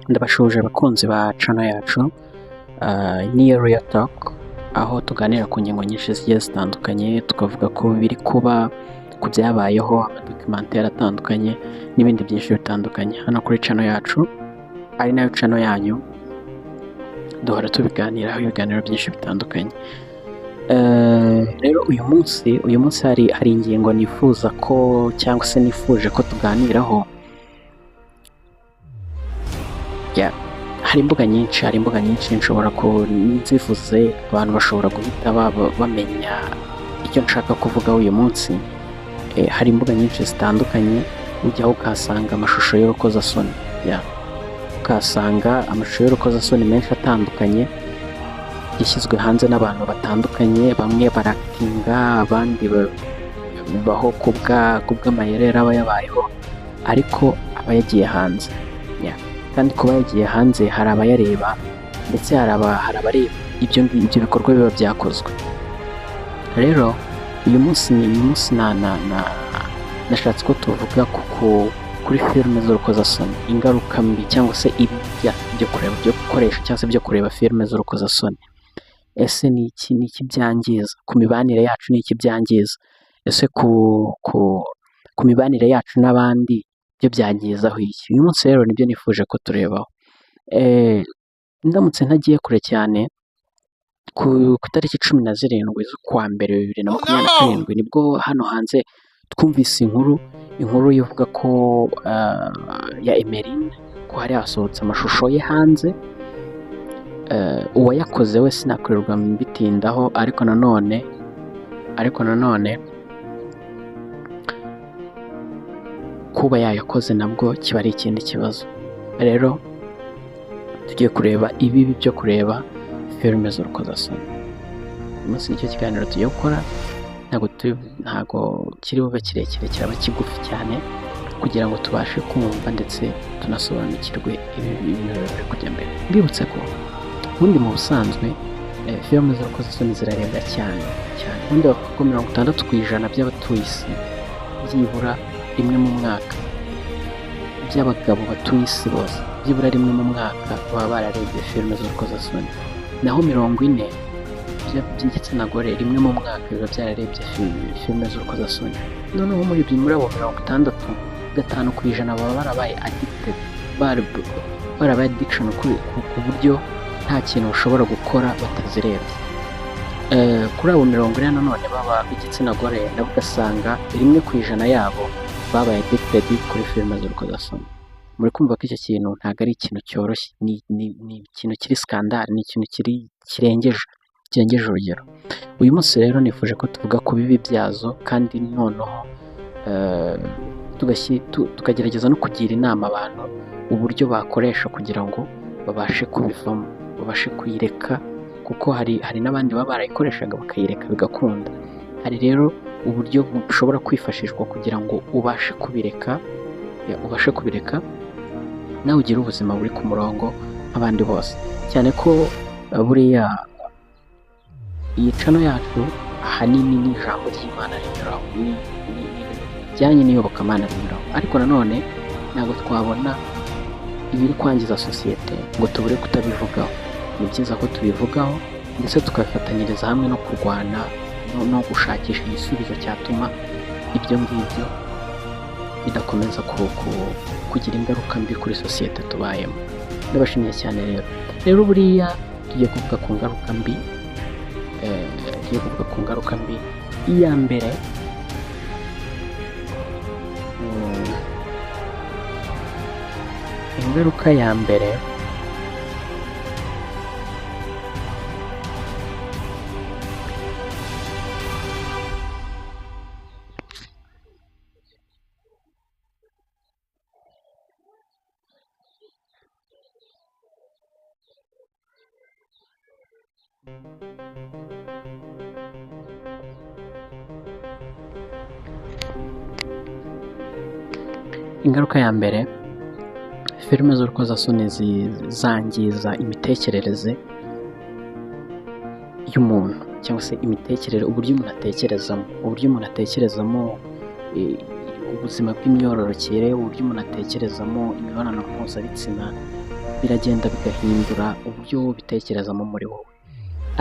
Ndabashuje abakunzi ba channel yacu ni Real Talk, aho tuganira ku ngingo nyinshi zigiye zitandukanye, tukavuga ko biri kuba ku byabayeho, amadocumentary atandukanye n'ibindi byinshi bitandukanye. Hano kuri channel yacu ari nayo channel yanyu, duhora tubiganiraho ibiganiro byinshi bitandukanye. Rero uyu munsi hari ingingo nifuza ko cyangwa se nifuje ko tuganiraho. Hari imbuga nyinshi nshobora nzifuze abantu bashobora guhita bamenya icyo nshaka kuvuga uyu munsi. Hari imbuga nyinshi zitandukanye ujyaho ukahasanga amashusho y'urukozasoni, ukahasanga amashusho y'urukozasoni menshi atandukanye yashyizwe hanze n'abantu batandukanye. Bamwe barakitinga, abandi baho kubw'amayeri aba yabayeho, ariko aba yagiye hanze. Kandi kuba yagiye hanze hari abayareba, ndetse hari abareba ibyo bikorwa biba byakozwe. Rero uyu munsi nashatse ko tuvuga kuri filime z'urukozasoni, ingaruka mbi cyangwa se ibijya byo gukoresha cyangwa se byo kureba filime z'urukozasoni. Ese ni iki byangiza ku mibanire yacu? Ni iki byangiza? Ese ku mibanire yacu n'abandi byo byangizaho iki? Uyu munsi rero nibyo nifuje ko turebaho. Ndamutse ntagiye kure cyane, ku itariki 17 z'ukwa mbere 2027 nibwo hano hanze twumvise inkuru ivuga ko ya Emeline, ko hari hasohotse amashusho ye hanze. Uwayakoze we sinakorerwa mbitindaho, ariko nanone kuba yayakoze nabwo kiba ari ikindi kibazo. Rero tugiye kureba ibibi byo kureba filime z'urukozasoni. Uyu munsi nicyo kiganiro tugiye gukora, ntabwo kiri bube kirekire, kiraba kigufi cyane kugira ngo tubashe kumva ndetse tunasobanukirwe ibintu biri kujya mbere. Mbibutse ko ubundi mu busanzwe filime z'urukozasoni zirarebwa cyane. Ubundi bavuga ko 60% by'abatuye isi byibura rimwe mu mwaka, by'abagabo batuye isi bose byibura rimwe mu mwaka baba bararebye filime z'urukozasoni, naho 40% by'igitsina gore rimwe mu mwaka biba byararebye filime z'urukozasoni. Noneho muri abo 65% baba barabaye addicted, barabaye addiction ku buryo nta kintu ushobora gukora batazirebye. Kuri abo 40% nanone baba igitsina gore, nabo ugasanga 1% yabo babaye addicted kuri filime z'urukozasoni. Muri kumva ko icyo kintu ntabwo ari ikintu cyoroshye, ni ikintu kiri scandal, ni ikintu kirengeje urugero. Uyu munsi rero nifuje ko tuvuga ku bibi byazo, kandi noneho tukagerageza no kugira inama abantu uburyo bakoresha kugira ngo babashe kubivamo, babashe kuyireka, kuko hari n'abandi baba barayikoreshaga bakayireka bigakunda. Hari rero uburyo bushobora kwifashishwa kugira ngo ubashe kubireka nawe ugire ubuzima buri ku murongo nk'abandi bose. Cyane ko buriya iyi channel yacu ahanini ni ijambo ry'Imana rinyuraho, bijyanye n'iyobokamana rinyuraho, ariko nanone ntabwo twabona ibiri kwangiza sosiyete ngo tubure kutabivugaho. Ni byiza ko tubivugaho ndetse tukafatanyiriza hamwe no kurwana no gushakisha igisubizo cyatuma ibyo ngibyo bidakomeza kugira ingaruka mbi kuri sosiyete tubayemo. Ndabashimiye cyane rero buriya tugiye kuvuga ku ngaruka mbi. Iya mbere, ingaruka ya mbere filime z'urukozasoni zangiza imitekerereze y'umuntu, cyangwa se uburyo umuntu atekerezamo ubuzima bw'imyororokere, uburyo umuntu atekerezamo imibonano mpuzabitsina, biragenda bigahindura uburyo ubitekerezamo muri wowe.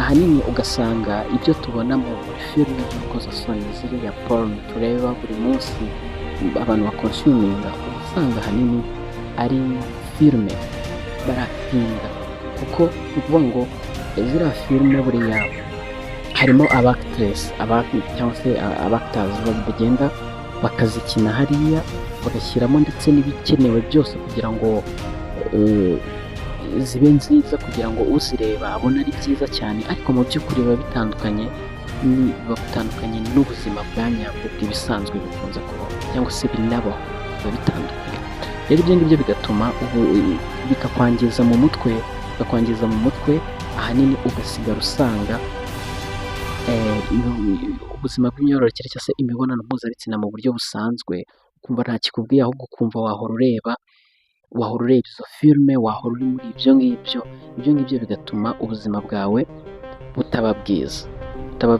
Ahanini ugasanga ibyo tubona muri filime z'urukozasoni, ziriya porn tureba buri munsi abantu bakonsuminga, usanga ahanini ari filime barahinga, kuko ni ukuvuga ngo ziriya filime buriya harimo abactress cyangwa se abactors bagenda bakazikina hariya, bagashyiramo ndetse n'ibikenewe byose kugira ngo zibe nziza, kugira ngo uzireba abone ari byiza cyane, ariko mu by'ukuri biba bitandukanye n'ubuzima bwa nyabwo bw'ibisanzwe bikunze kubaho cyangwa se binabaho, biba bitandukanye. Rero ibyo ngibyo bigatuma bikakwangiza mu mutwe, ahanini ugasigara usanga ubuzima bw'imyororokere cyangwa se imibonano mpuzabitsina mu buryo busanzwe ukumva nta kikubwiye, ahubwo ukumva wahora ureba izo filime, wahora uri muri ibyo ngibyo bigatuma ubuzima bwawe butaba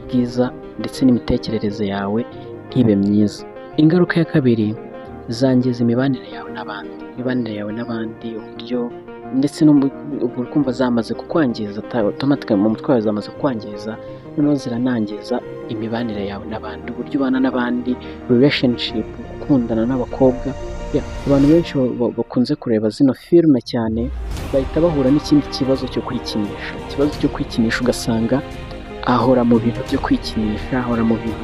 bwiza ndetse n'imitekerereze yawe ntibe myiza. Ingaruka ya kabiri, zangiza imibanire yawe n'abandi, uburyo ndetse ubwo kumva zamaze kukwangiza automatically mu mutwe wawe, zamaze kukwangiza, noneho ziranangiza imibanire yawe n'abandi, uburyo ubana n'abandi, relationship, gukundana n'abakobwa. Abantu benshi bakunze kureba zino filime cyane bahita bahura n'ikindi kibazo cyo kwikinisha, ugasanga ahora mu bintu byo kwikinisha, ahora mu bintu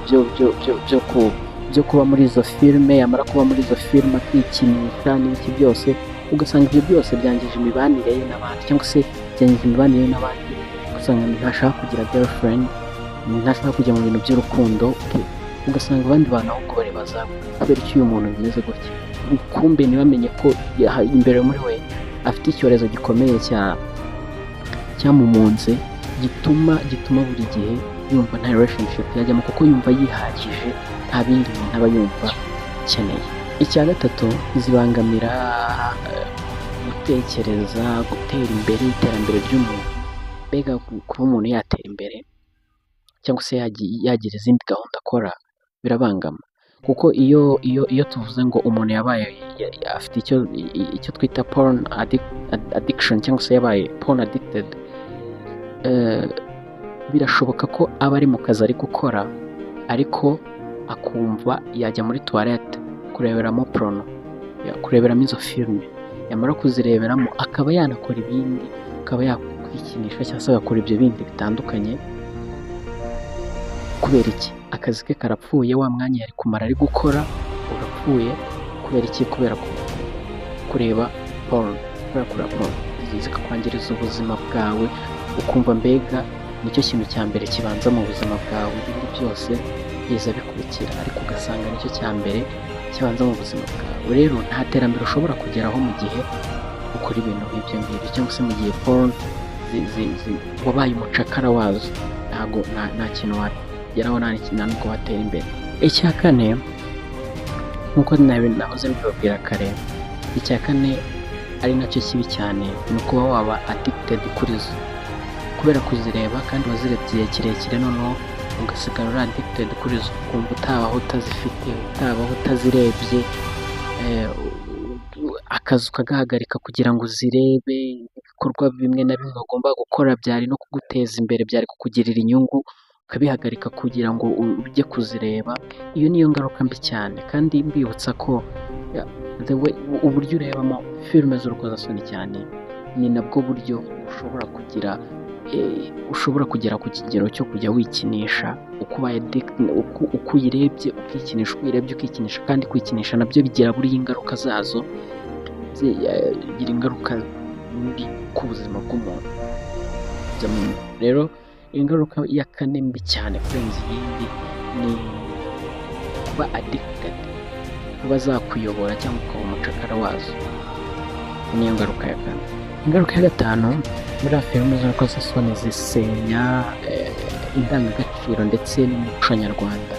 byo kuba muri izo filime, yamara kuba muri izo filime akikinisha n'ibiki byose, ugasanga ibyo byose byangije imibanire ye n'abandi, cyangwa se byangije imibanire ye n'abandi, ugasanga ntashaka kugira girlfriend, ntashaka kujya mu bintu by'urukundo, ugasanga abandi bantu ahubwo baribaza kubera iki uyu muntu bimeze gutya, kumbe ntibamenye ko imbere muri we afite icyorezo gikomeye cyamumunze, gituma buri gihe yumva nta relationship yajyamo, kuko yumva yihagije, nta bindi bintu aba yumva akeneye. Icya gatatu, zibangamira gutekereza, gutera imbere, iterambere ry'umuntu. Mbega kuba umuntu yatera imbere cyangwa se yagira izindi gahunda akora birabangama, kuko iyo tuvuze ngo umuntu yabaye afite icyo twita porn addiction cyangwa se yabaye porn addicted, birashoboka ko aba ari mu kazi ari gukora, ariko akumva yajya muri toilette kureberamo porno, kureberamo izo filime, yamara kuzireberamo akaba yanakora ibindi, akaba yakwikinisha cyangwa se agakora ibyo bindi bitandukanye. Kubera iki? Akazi ke karapfuye, wa mwanya yari kumara ari gukora urapfuye. Kubera iki? Kubera kureba porn, zikakwangiriza ubuzima bwawe, ukumva mbega nicyo kintu cya mbere kibanza mu buzima bwawe, ibindi byose biza bikurikira, ariko ugasanga nicyo cya mbere kibanza mu buzima bwawe. Rero nta terambere ushobora kugeraho mu gihe ukora ibintu nk'ibyo ngibyo, cyangwa se mu gihe porn wabaye umucakara wazo, nta kintu wageraho, nta nubwo watera imbere. Icya kane, nk'uko nahoze mbibabwira kare, icya kane ari nacyo kibi cyane, ni ukuba waba addicted kuri zo, kubera kuzireba kandi wazirebye igihe kirekire, noneho ugasigara uri addicted kuri zo, ukumva utabaho utazifite, utabaho utazirebye, akazi ukagahagarika kugira ngo uzirebe, ibikorwa bimwe na bimwe ugomba gukora byari no kuguteza imbere, byari kukugirira inyungu, ukabihagarika kugira ngo ujye kuzireba. Iyo niyo ngaruka mbi cyane, kandi mbibutsa ko uburyo urebamo filime z'urukozasoni cyane, ni nabwo buryo ushobora kugera ku kigero cyo kujya wikinisha, uko uyirebye ukikinisha, kandi kwikinisha nabyo bigira buriya ingaruka zazo, bigira ingaruka mbi ku buzima bw'umuntu. Rero ingaruka ya kane mbi cyane kurenza iyindi ni kuba addicted, kuba zakuyobora cyangwa ukaba umucakara wazo, niyo ngaruka ya kane. Ingaruka ya gatanu, muri filime z'urukozasoni zisenya indangagaciro ndetse n'umuco nyarwanda.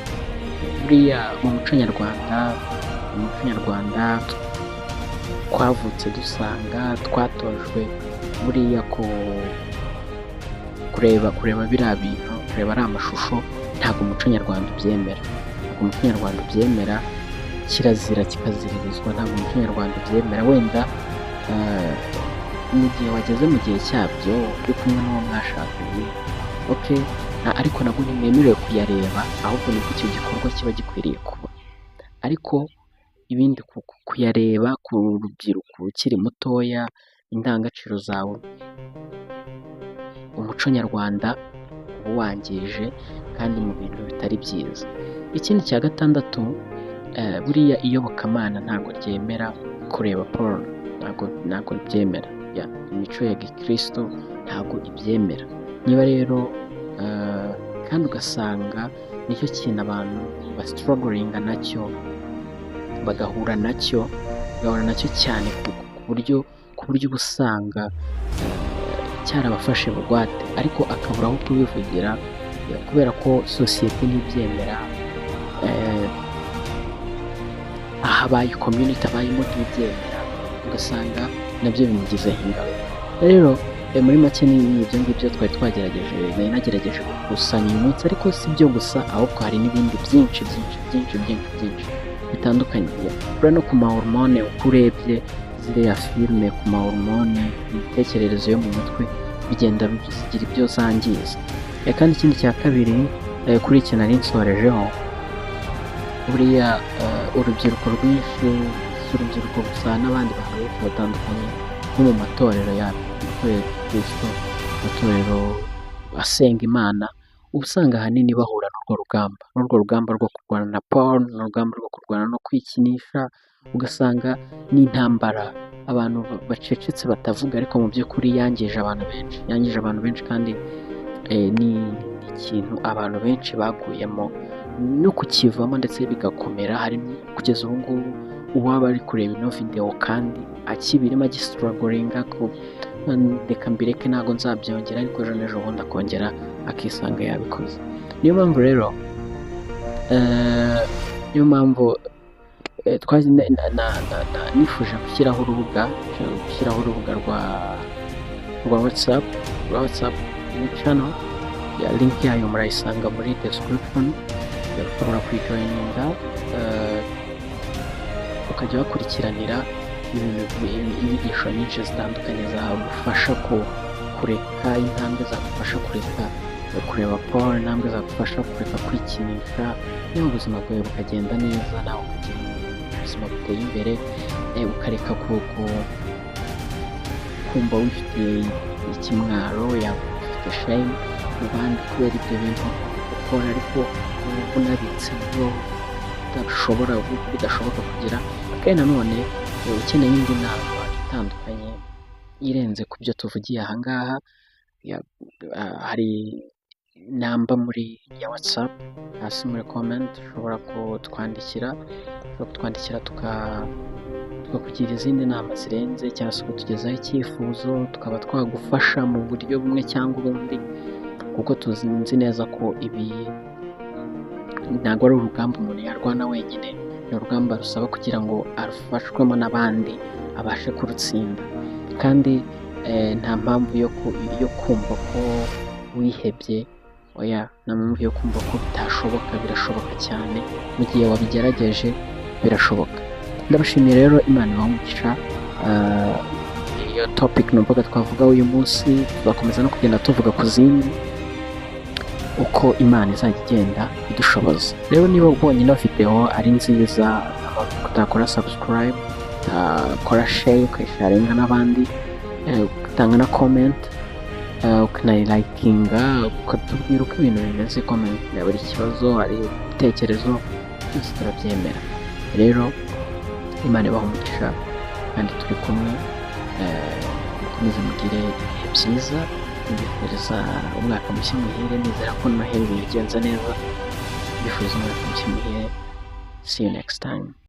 Buriya mu muco nyarwanda twavutse dusanga twatojwe buriya kureba biriya bintu, kureba ari amashusho, ntabwo umuco nyarwanda ubyemera, kirazira kikaziririzwa, ntabwo umuco nyarwanda ubyemera. Wenda mu gihe wageze mu gihe cyabyo uri kumwe n'uwo mwashakanye, okay, ariko nabwo ntimwemerewe kuyareba, ahubwo nibwo icyo gikorwa kiba gikwiriye kuba. Ariko ibindi kuyareba ku rubyiruko ukiri mutoya, indangagaciro zawe, umuco nyarwanda uba wangije kandi mu bintu bitari byiza. Ikindi cya gatandatu, buriya iyobokamana ntabwo ryemera kureba porno, ntabwo ryemera, imico ya gikristo ntabwo ibyemera. Niba rero kandi ugasanga nicyo kintu abantu basitorogoringa nacyo, bagahura nacyo cyane ku buryo uba usanga cyarabafashe bugwate, ariko akabura aho kubivugira kubera ko sosiyete ntibyemera, ahabaye community abayemo ntibyemera, ugasanga nabyo bimugizeho ingaruka. Rero muri make ni ibyo ngibyo twari twagerageje, nari nagerageje gukusanya uyu munsi, ariko si byo gusa, ahubwo hari n'ibindi byinshi bitandukanye. Urabona no ku mahormone, uko urebye ziriya filime ku mahormone, imitekerereze yo mu mutwe bigenda zigira ibyo zangiza. Kandi ikindi cya kabiri, kuri iki nari nsorejeho, buriya urubyiruko rwinshi, si urubyiruko gusa n'abandi bantu benshi batandukanye nko mu matorero y'amatorero Kristo, amatorero asenga Imana, uba usanga ahanini bahura n'urwo rugamba rwo kurwana na porn, n'urugamba rwo kurwana no kwikinisha, ugasanga n'intambara abantu bacecetse batavuga, ariko mu by'ukuri yangije abantu benshi kandi ni ikintu abantu benshi baguyemo no kukivamo ndetse bigakomera. Hari kugeza ubu ngubu uwaba ari kureba ino video kandi akibirimo agisitorogoringa ko reka mbireke ntabwo nzabyongera, ariko ejo n'ejo bundi akongera akisanga yabikoze. Niyo mpamvu rero nifuje gushyiraho urubuga rwa WhatsApp channel, link yayo murayisanga muri description, ushobora kuyijoyininga ukajya bakurikiranira inyigisho nyinshi zitandukanye zagufasha kureka intambwe, zagufasha kureba porn, intambwe zagufasha kureka kwikinisha, niba ubuzima bwawe bukagenda neza, nawe ukagira ubuzima buteye imbere, ukareka kumva wifitiye ikimwaro, ufite shame mu bandi kubera ibyo bintu ukora, ariko unabitse byo bidashoboka kugira. Kandi nanone ukeneye indi nama itandukanye irenze ku byo tuvugiye aha ngaha, hari namba muri ya WhatsApp hasi muri comment, ushobora kutwandikira tukakugira izindi nama zirenze, cyangwa se kutugezaho icyifuzo, tukaba twagufasha mu buryo bumwe cyangwa ubundi, kuko tuzi neza ko ibi ntabwo ari urugamba umuntu yarwana wenyine, ni urugamba rusaba kugira ngo arufashwemo n'abandi abashe kurutsinda. Kandi nta mpamvu yo kumva ko wihebye, nta mpamvu yo kumva ko bitashoboka, birashoboka cyane, mu gihe wabigerageje birashoboka. Ndabashimiye rero, Imana ibahe umugisha. Iyo topic numvaga twavuga uyu munsi, tuzakomeza no kugenda tuvuga ku zindi uko Imana izajya igenda idushoboza. Rero niba ubonye ino video ari nziza, utakora subscribe, ukora share, ukayisharinga n'abandi, ugatanga na comment, ukanayilakinga, ukatubwira uko ibintu bimeze. Comment ya buri kibazo, hari ibitekerezo byose turabyemera. Rero Imana ibahe umugisha kandi turi kumwe, mukomeze mugire ibihe byiza, mbifuriza umwaka mushya muhire, nizera ko Noheli bigenze neza, mbifuriza umwaka mushya muhire. See you next time.